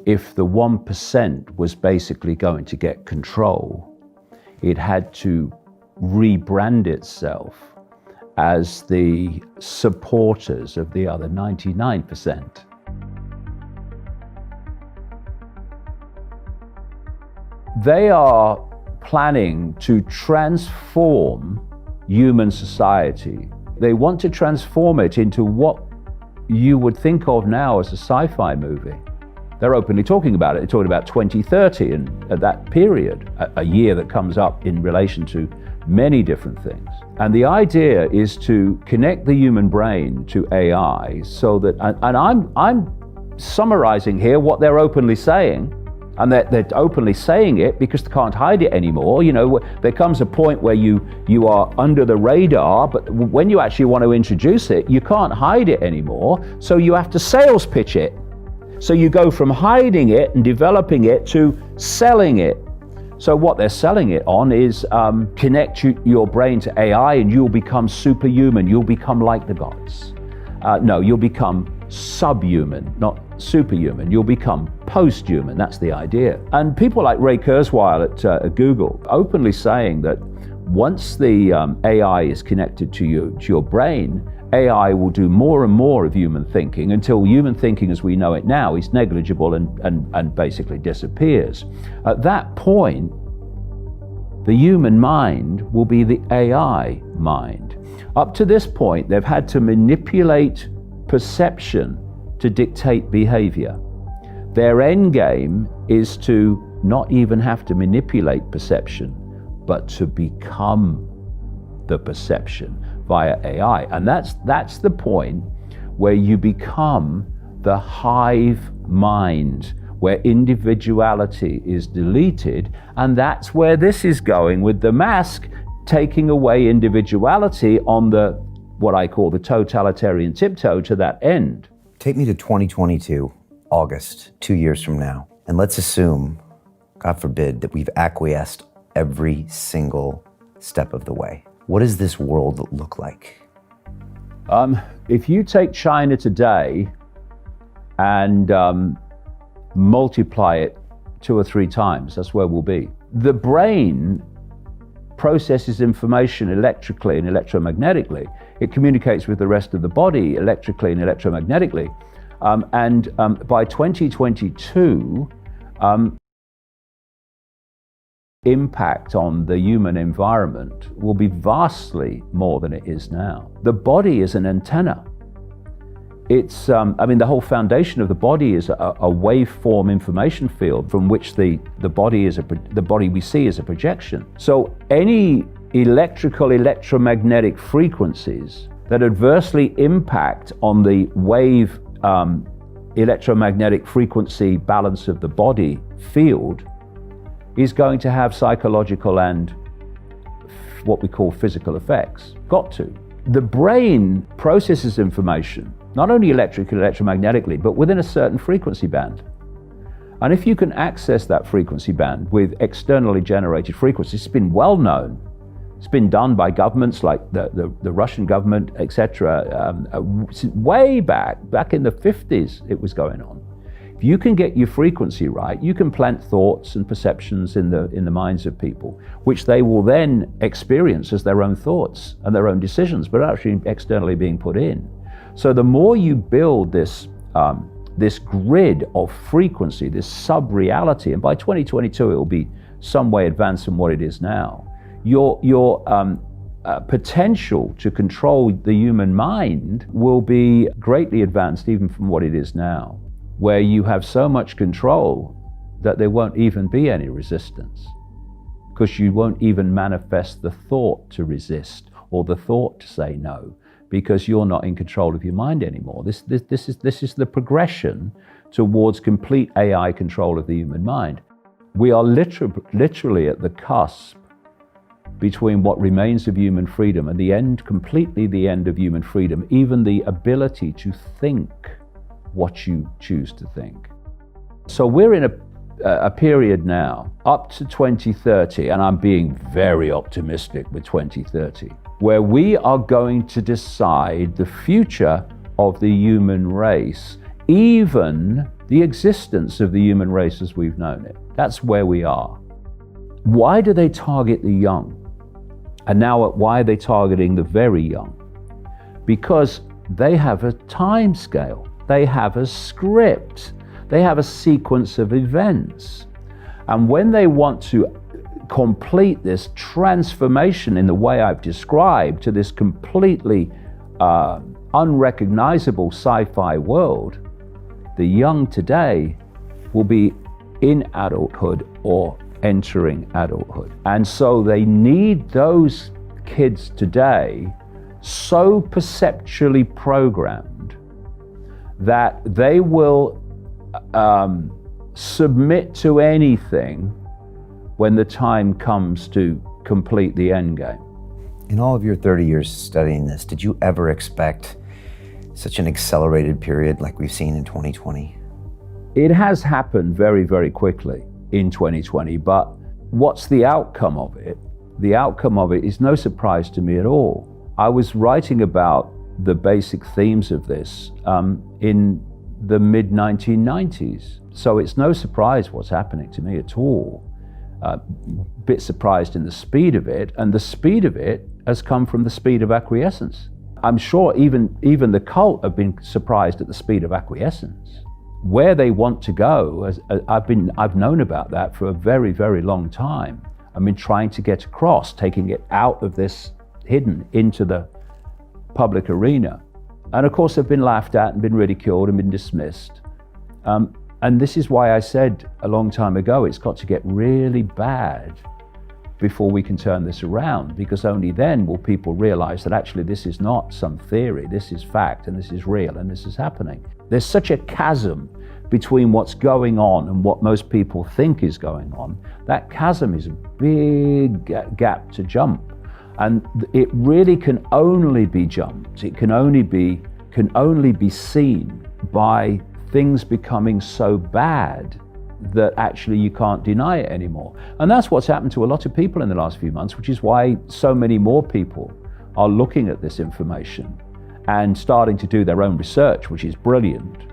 If the 1% was basically going to get control, it had to rebrand itself as the supporters of the other 99%. They are planning to transform human society. They want to transform it into what you would think of now as a sci-fi movie. They're openly talking about it. They're talking about 2030 and at that period, a year that comes up in relation to many different things. And the idea is to connect the human brain to AI so that, and I'm summarizing here what they're openly saying, and they're openly saying it because they can't hide it anymore. You know, there comes a point where you are under the radar, but when you actually want to introduce it, you can't hide it anymore. So you have to sales pitch it. So you go from hiding it and developing it to selling it. So what they're selling it on is connect your brain to AI and you'll become superhuman. You'll become like the gods. No, you'll become subhuman, not superhuman. You'll become post-human. That's the idea. And people like Ray Kurzweil at Google openly saying that once the AI is connected to your brain, AI will do more and more of human thinking until human thinking as we know it now is negligible and basically disappears. At that point, the human mind will be the AI mind. Up to this point, they've had to manipulate perception to dictate behavior. Their end game is to not even have to manipulate perception, but to become the perception via AI. And that's the point where you become the hive mind, where individuality is deleted. And that's where this is going with the mask, taking away individuality on the what I call the totalitarian tiptoe to that end. Take me to 2022, August, 2 years from now, and let's assume, God forbid, that we've acquiesced every single step of the way. What does this world look like? If you take China today and multiply it 2 or 3 times, that's where we'll be. The brain processes information electrically and electromagnetically. It communicates with the rest of the body electrically and electromagnetically. By 2022, impact on the human environment will be vastly more than it is now. The body is an antenna. It's, the whole foundation of the body is a waveform information field from which the body we see is a projection. So any electromagnetic frequencies that adversely impact on the wave electromagnetic frequency balance of the body field is going to have psychological and what we call physical effects. Got to. The brain processes information not only electromagnetically, but within a certain frequency band. And if you can access that frequency band with externally generated frequencies, it's been well known. It's been done by governments like the Russian government, etc. Way back in the 50s, it was going on. If you can get your frequency right, you can plant thoughts and perceptions in the minds of people, which they will then experience as their own thoughts and their own decisions, but actually externally being put in. So the more you build this grid of frequency, this sub-reality, and by 2022 it will be some way advanced from what it is now, your potential to control the human mind will be greatly advanced even from what it is now, where you have so much control that there won't even be any resistance, because you won't even manifest the thought to resist or the thought to say no, because you're not in control of your mind anymore. This is the progression towards complete AI control of the human mind. We are literally at the cusp between what remains of human freedom and the end, completely the end of human freedom, even the ability to think what you choose to think. So we're in a period now up to 2030, and I'm being very optimistic with 2030. where we are going to decide the future of the human race, even the existence of the human race as we've known it. That's where we are. Why do they target the young? And now why are they targeting the very young? Because they have a time scale, they have a script, they have a sequence of events. And when they want to complete this transformation in the way I've described to this completely unrecognizable sci-fi world, the young today will be in adulthood or entering adulthood. And so they need those kids today so perceptually programmed that they will submit to anything when the time comes to complete the end game. In all of your 30 years studying this, did you ever expect such an accelerated period like we've seen in 2020? It has happened very, very quickly in 2020, but what's the outcome of it? The outcome of it is no surprise to me at all. I was writing about the basic themes of this in the mid-1990s, so it's no surprise what's happening to me at all. Bit surprised in the speed of it, and the speed of it has come from the speed of acquiescence. I'm sure even the cult have been surprised at the speed of acquiescence. Where they want to go, I've known about that for a very, very long time. I've been trying to get across, taking it out of this hidden into the public arena. And of course they've been laughed at and been ridiculed and been dismissed. And this is why I said a long time ago, it's got to get really bad before we can turn this around, because only then will people realize that actually this is not some theory, this is fact, and this is real, and this is happening. There's such a chasm between what's going on and what most people think is going on. That chasm is a big gap to jump. And it really can only be jumped. It can only be seen by things becoming so bad that actually you can't deny it anymore. And that's what's happened to a lot of people in the last few months, which is why so many more people are looking at this information and starting to do their own research, which is brilliant.